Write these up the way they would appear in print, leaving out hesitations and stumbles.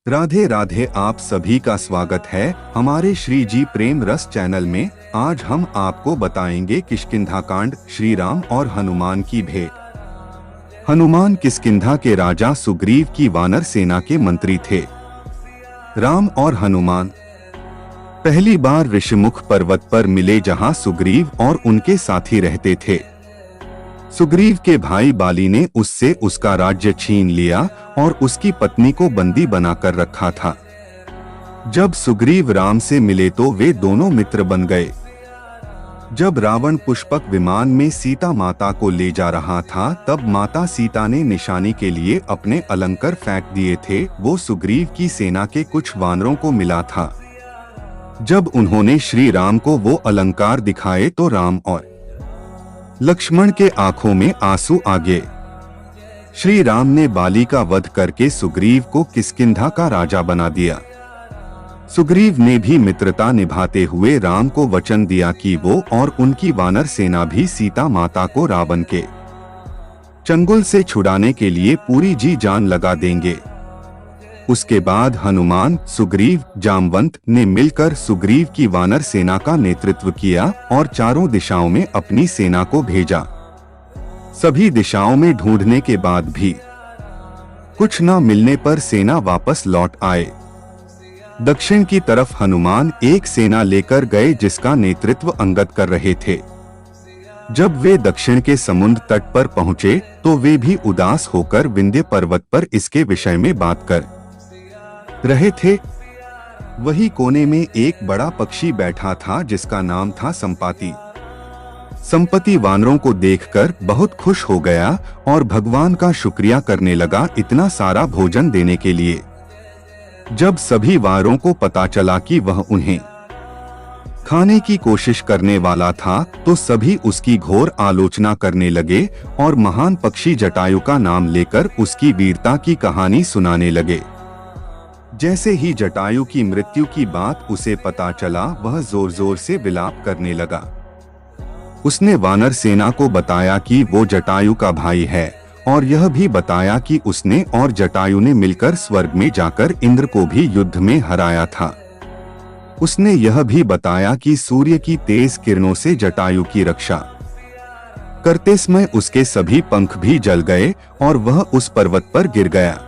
राधे राधे। आप सभी का स्वागत है हमारे श्री जी प्रेम रस चैनल में। आज हम आपको बताएंगे किष्किंधा कांड, श्री राम और हनुमान की भेंट। हनुमान किष्किंधा के राजा सुग्रीव की वानर सेना के मंत्री थे। राम और हनुमान पहली बार ऋषिमुख पर्वत पर मिले, जहां सुग्रीव और उनके साथी रहते थे। सुग्रीव के भाई बाली ने उससे उसका राज्य छीन लिया और उसकी पत्नी को बंदी बनाकर रखा था। जब सुग्रीव राम से मिले तो वे दोनों मित्र बन गए। जब रावण पुष्पक विमान में सीता माता को ले जा रहा था, तब माता सीता ने निशानी के लिए अपने अलंकार फेंक दिए थे। वो सुग्रीव की सेना के कुछ वानरों को मिला था। जब उन्होंने श्री राम को वो अलंकार दिखाए तो राम और लक्ष्मण के आंखों में आंसू आ गए। श्री राम ने बाली का वध करके सुग्रीव को किष्किंधा का राजा बना दिया। सुग्रीव ने भी मित्रता निभाते हुए राम को वचन दिया कि वो और उनकी वानर सेना भी सीता माता को रावण के चंगुल से छुड़ाने के लिए पूरी जी जान लगा देंगे। उसके बाद हनुमान, सुग्रीव, जामवंत ने मिलकर सुग्रीव की वानर सेना का नेतृत्व किया और चारों दिशाओं में अपनी सेना को भेजा। सभी दिशाओं में ढूंढने के बाद भी कुछ न मिलने पर सेना वापस लौट आए। दक्षिण की तरफ हनुमान एक सेना लेकर गए, जिसका नेतृत्व अंगद कर रहे थे। जब वे दक्षिण के समुद्र तट पर पहुंचे तो वे भी उदास होकर विंध्य पर्वत पर इसके विषय में बात कर रहे थे। वही कोने में एक बड़ा पक्षी बैठा था, जिसका नाम था संपाति। संपत्ति वानरों को देखकर बहुत खुश हो गया और भगवान का शुक्रिया करने लगा, इतना सारा भोजन देने के लिए। जब सभी वानरों को पता चला कि वह उन्हें खाने की कोशिश करने वाला था, तो सभी उसकी घोर आलोचना करने लगे और महान पक्षी जटायु का नाम लेकर उसकी वीरता की कहानी सुनाने लगे। जैसे ही जटायु की मृत्यु की बात उसे पता चला, वह जोर जोर से विलाप करने लगा। उसने वानर सेना को बताया कि वो जटायु का भाई है, और यह भी बताया कि उसने और जटायु ने मिलकर स्वर्ग में जाकर इंद्र को भी युद्ध में हराया था। उसने यह भी बताया कि सूर्य की तेज किरणों से जटायु की रक्षा करते समय उसके सभी पंख भी जल गए और वह उस पर्वत पर गिर गया।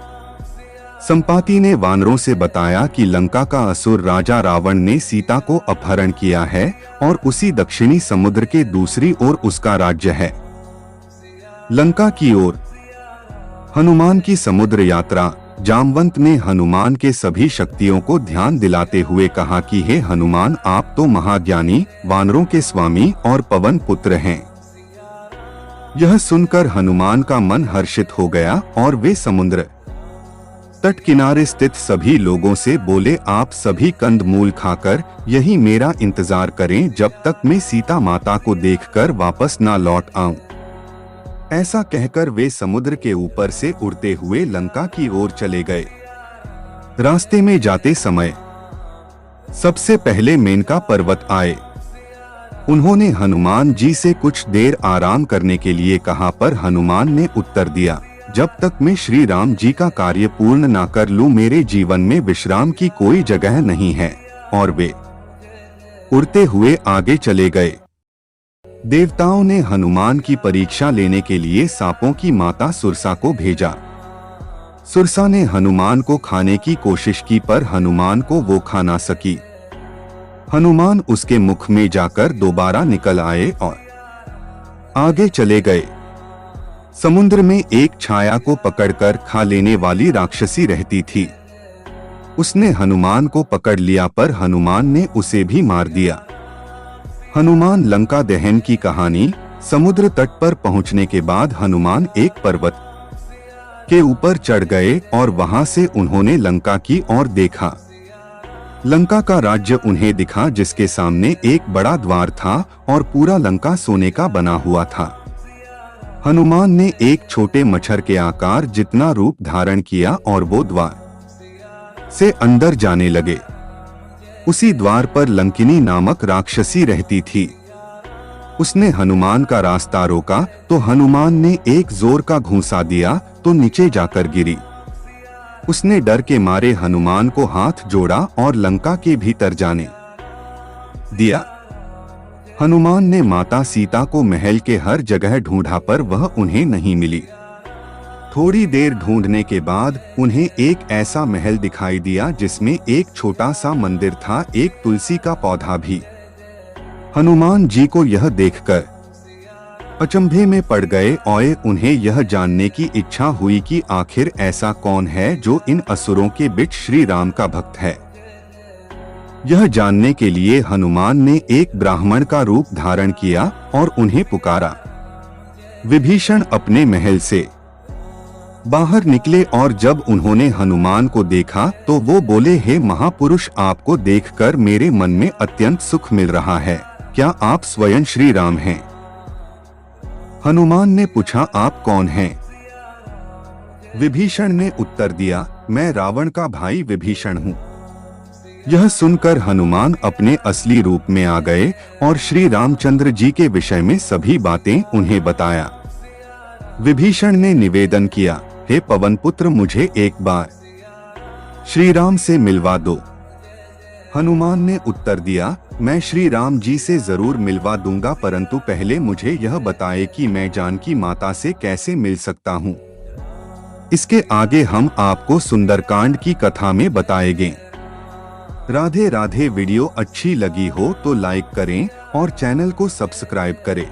संपाति ने वानरों से बताया कि लंका का असुर राजा रावण ने सीता को अपहरण किया है और उसी दक्षिणी समुद्र के दूसरी ओर उसका राज्य है। लंका की ओर हनुमान की समुद्र यात्रा। जामवंत ने हनुमान के सभी शक्तियों को ध्यान दिलाते हुए कहा कि हे हनुमान, आप तो महाज्ञानी, वानरों के स्वामी और पवन पुत्र हैं। यह सुनकर हनुमान का मन हर्षित हो गया और वे समुद्र तट किनारे स्थित सभी लोगों से बोले, आप सभी कंदमूल खाकर यही मेरा इंतजार करें, जब तक मैं सीता माता को देखकर वापस ना लौट आऊं। ऐसा कहकर वे समुद्र के ऊपर से उड़ते हुए लंका की ओर चले गए। रास्ते में जाते समय सबसे पहले मेनका पर्वत आए। उन्होंने हनुमान जी से कुछ देर आराम करने के लिए कहा, पर हनुमान ने उत्तर दिया, जब तक मैं श्री राम जी का कार्य पूर्ण ना कर लूं, मेरे जीवन में विश्राम की कोई जगह नहीं है। और वे उड़ते हुए आगे चले गए। देवताओं ने हनुमान की परीक्षा लेने के लिए सांपों की माता सुरसा को भेजा। सुरसा ने हनुमान को खाने की कोशिश की, पर हनुमान को वो खा ना सकी। हनुमान उसके मुख में जाकर दोबारा निकल आए और आगे चले गए। समुद्र में एक छाया को पकड़कर खा लेने वाली राक्षसी रहती थी। उसने हनुमान को पकड़ लिया, पर हनुमान ने उसे भी मार दिया। हनुमान लंका दहन की कहानी। समुद्र तट पर पहुंचने के बाद हनुमान एक पर्वत के ऊपर चढ़ गए और वहां से उन्होंने लंका की ओर देखा। लंका का राज्य उन्हें दिखा, जिसके सामने एक बड़ा द्वार था और पूरा लंका सोने का बना हुआ था। हनुमान ने एक छोटे मच्छर के आकार जितना रूप धारण किया और वो द्वार से अंदर जाने लगे। उसी द्वार पर लंकिनी नामक राक्षसी रहती थी। उसने हनुमान का रास्ता रोका तो हनुमान ने एक जोर का घूंसा दिया तो नीचे जाकर गिरी। उसने डर के मारे हनुमान को हाथ जोड़ा और लंका के भीतर जाने दिया। हनुमान ने माता सीता को महल के हर जगह ढूंढा पर वह उन्हें नहीं मिली। थोड़ी देर ढूंढने के बाद उन्हें एक ऐसा महल दिखाई दिया जिसमें एक छोटा सा मंदिर था, एक तुलसी का पौधा भी। हनुमान जी को यह देखकर अचंभे में पड़ गए और उन्हें यह जानने की इच्छा हुई कि आखिर ऐसा कौन है जो इन असुरों के बीच श्री राम का भक्त है। यह जानने के लिए हनुमान ने एक ब्राह्मण का रूप धारण किया और उन्हें पुकारा। विभीषण अपने महल से बाहर निकले और जब उन्होंने हनुमान को देखा तो वो बोले, हे महापुरुष, आपको देखकर मेरे मन में अत्यंत सुख मिल रहा है। क्या आप स्वयं श्री राम हैं? हनुमान ने पूछा, आप कौन हैं? विभीषण ने उत्तर दिया, मैं रावण का भाई विभीषण हूँ। यह सुनकर हनुमान अपने असली रूप में आ गए और श्री रामचंद्र जी के विषय में सभी बातें उन्हें बताया। विभीषण ने निवेदन किया, हे पवन पुत्र, मुझे एक बार श्री राम से मिलवा दो। हनुमान ने उत्तर दिया, मैं श्री राम जी से जरूर मिलवा दूंगा, परंतु पहले मुझे यह बताए कि मैं जानकी माता से कैसे मिल सकता हूँ। इसके आगे हम आपको सुंदरकांड की कथा में बताएंगे। राधे राधे। वीडियो अच्छी लगी हो तो लाइक करें और चैनल को सब्सक्राइब करें।